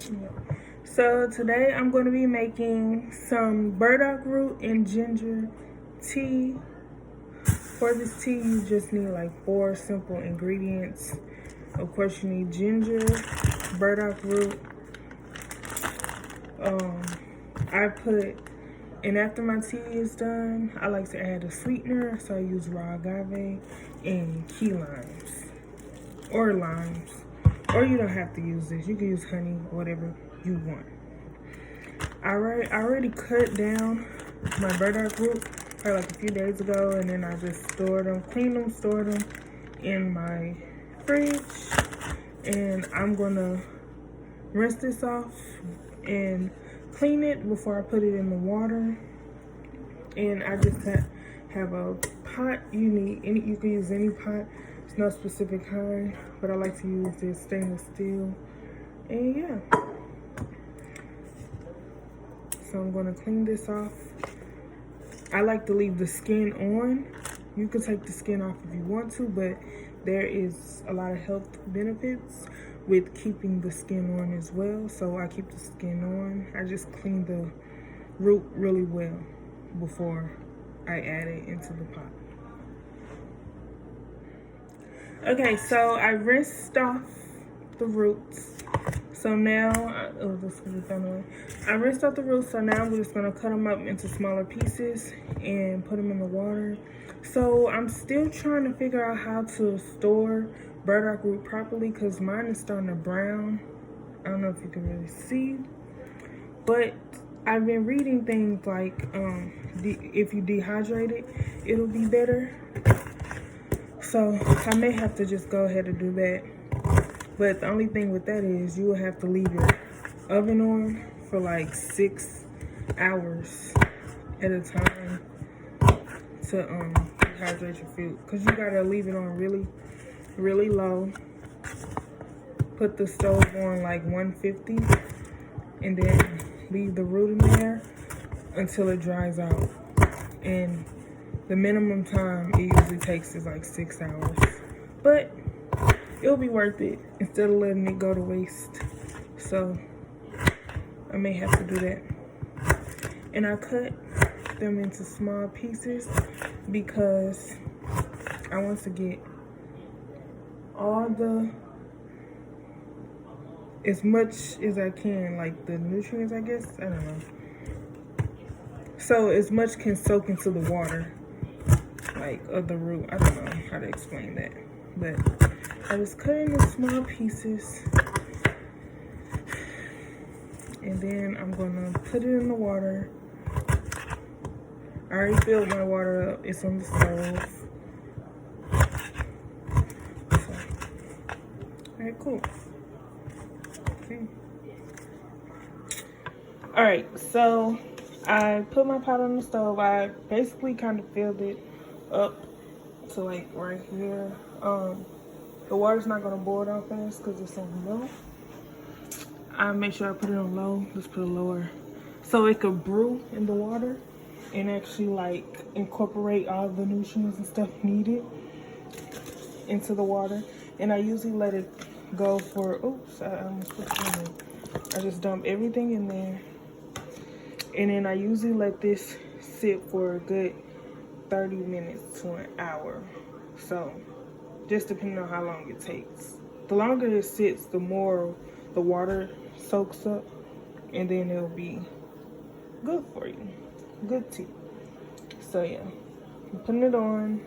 Yeah. So today I'm going to be making some burdock root and ginger tea. For this tea, you just need like 4 simple ingredients. Of course, you need ginger, burdock root. I put, and after my tea is done, I like to add a sweetener. So I use raw agave and key limes or limes. Or you don't have to use this. You can use honey, whatever you want. I already cut down my burdock root probably like a few days ago, and then I just stored them, cleaned them, stored them in my fridge. And I'm gonna rinse this off and clean it before I put it in the water. And I just have a pot. You can use any pot. It's no specific kind, but I like to use this stainless steel. And yeah. So I'm gonna clean this off. I like to leave the skin on. You can take the skin off if you want to, but there is a lot of health benefits with keeping the skin on as well. So I keep the skin on. I just clean the root really well before I add it into the pot. Okay, so I rinsed off the roots. So now, I rinsed out the roots, so now I'm just gonna cut them up into smaller pieces and put them in the water. So I'm still trying to figure out how to store burdock root properly because mine is starting to brown. I don't know if you can really see, but I've been reading things like if you dehydrate it, it'll be better. So I may have to just go ahead and do that. But the only thing with that is you will have to leave your oven on for like 6 hours at a time to dehydrate your food. Because you gotta leave it on really, really low. Put the stove on like 150 and then leave the root in there until it dries out. And the minimum time it usually takes is like 6 hours. But it'll be worth it instead of letting it go to waste. So I may have to do that. And I cut them into small pieces because I want to get all as much as I can, like the nutrients, I guess. I don't know. So as much can soak into the water, like of the root. I don't know how to explain that, but I just cut it into small pieces, and then I'm gonna put it in the water. I already filled my water up. It's on the stove. So, alright, cool. Okay. Alright, so I put my pot on the stove. I basically kind of filled it up to like right here. The water's not gonna boil down fast because it's on low. I make sure I put it on low. Let's put it lower so it could brew in the water and actually like incorporate all the nutrients and stuff needed into the water. And I usually let it go for, oops, I almost put it in there. I just dump everything in there. And then I usually let this sit for a good 30 minutes to an hour. So just depending on how long it takes. The longer it sits, the more the water soaks up, and then it'll be good for you. Good tea. So yeah, I'm putting it on.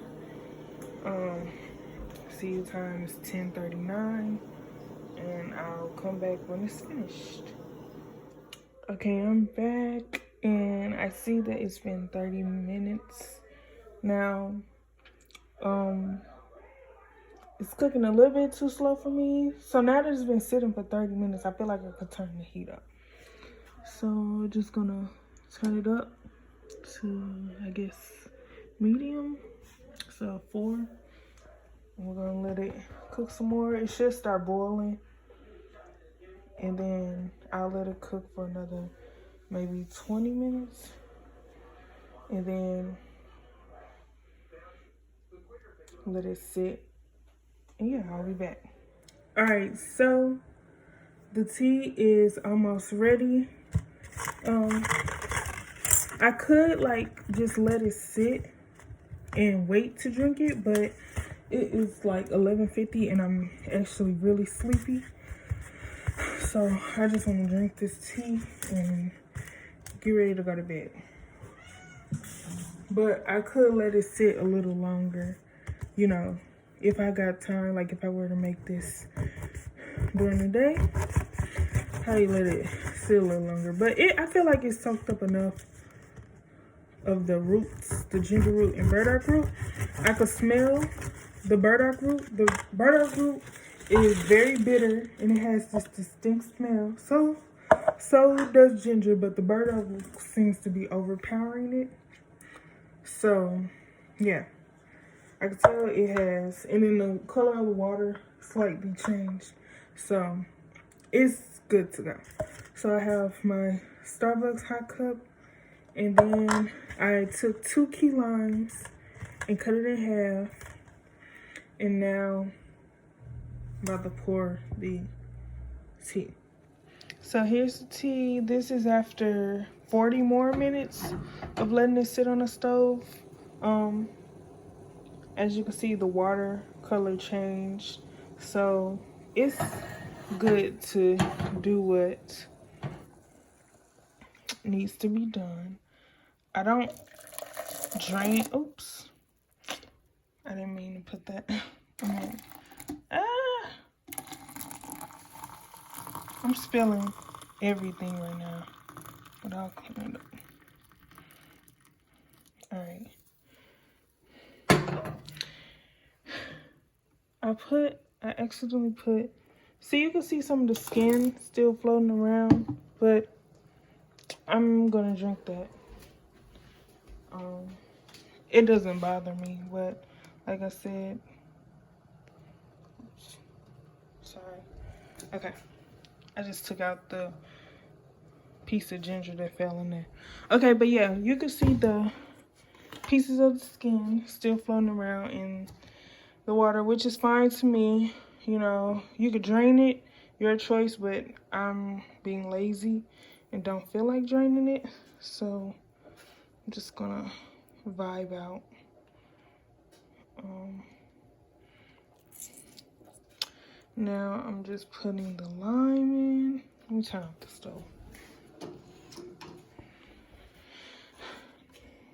See, the time is 10:39, and I'll come back when it's finished. Okay, I'm back, and I see that it's been 30 minutes now. It's cooking a little bit too slow for me. So now that it's been sitting for 30 minutes, I feel like I could turn the heat up. So we're just gonna turn it up to, I guess, medium. So 4. And we're gonna let it cook some more. It should start boiling. And then I'll let it cook for another maybe 20 minutes. And then let it sit. And yeah, I'll be back. All right, so the tea is almost ready. I could like just let it sit and wait to drink it, but it is like 11:50 and I'm actually really sleepy. So I just want to drink this tea and get ready to go to bed. But I could let it sit a little longer, you know, if I got time, like if I were to make this during the day, probably let it sit a little longer. But I feel like it's soaked up enough of the roots, the ginger root and burdock root. I could smell the burdock root. The burdock root is very bitter and it has this distinct smell. So does ginger, but the burdock root seems to be overpowering it. So yeah, I can tell it has, and then the color of the water slightly changed. So it's good to go. So I have my Starbucks hot cup, and then I took 2 key limes and cut it in half. And now I'm about to pour the tea. So here's the tea. This is after 40 more minutes of letting it sit on the stove. As you can see, the water color changed. So it's good to do what needs to be done. I don't drain. Oops. I didn't mean to put that. I'm spilling everything right now, but I'll clean it up. All right. I accidentally put, see, you can see some of the skin still floating around, but I'm gonna drink that. It doesn't bother me, but like I said, oops, sorry. Okay. I just took out the piece of ginger that fell in there. Okay, but yeah, you can see the pieces of the skin still floating around in the water, which is fine to me. You know, you could drain it, your choice, but I'm being lazy and don't feel like draining it. So I'm just gonna vibe out. Now I'm just putting the lime in. Let me turn off the stove.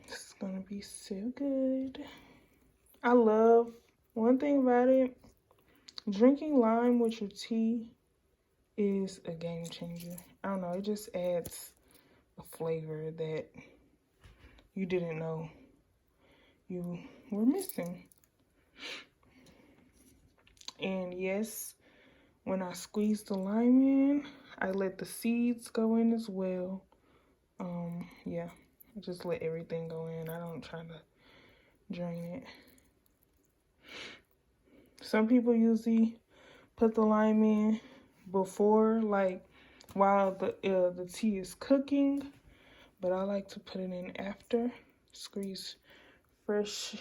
This is gonna be so good. I love, one thing about it, drinking lime with your tea is a game changer. I don't know, it just adds a flavor that you didn't know you were missing. And yes, when I squeeze the lime in, I let the seeds go in as well. Yeah, I just let everything go in. I don't try to drain it. Some people usually put the lime in before, like while the tea is cooking, but I like to put it in after. Squeeze fresh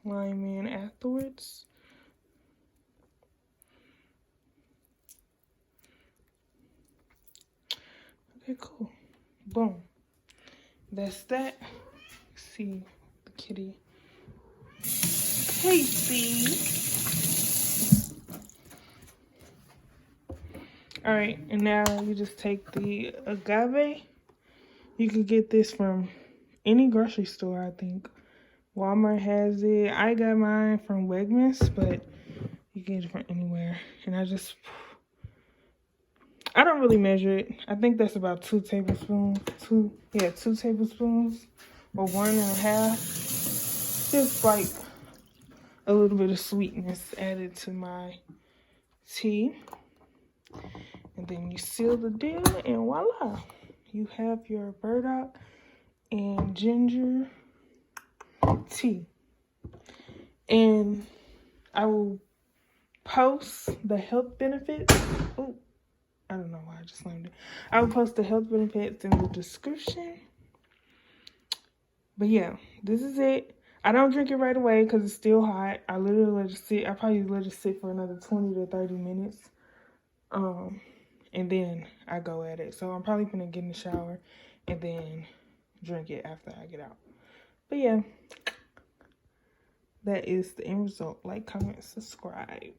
lime in afterwards. Okay, cool. Boom. That's that. See the kitty. Hey, see. All right, and now you just take the agave. You can get this from any grocery store, I think. Walmart has it. I got mine from Wegmans, but you can get it from anywhere. And I don't really measure it. I think that's about 2 tablespoons. 2 tablespoons or 1.5. Just like a little bit of sweetness added to my tea. And then you seal the deal and voila. You have your burdock and ginger tea. And I will post the health benefits. Oh, I don't know why I just slammed it. I will post the health benefits in the description. But yeah, this is it. I don't drink it right away because it's still hot. I literally let it sit. I probably let it sit for another 20 to 30 minutes. and then I go at it. So I'm probably gonna get in the shower and then drink it after I get out. But yeah, that is the end result. Like, comment, subscribe.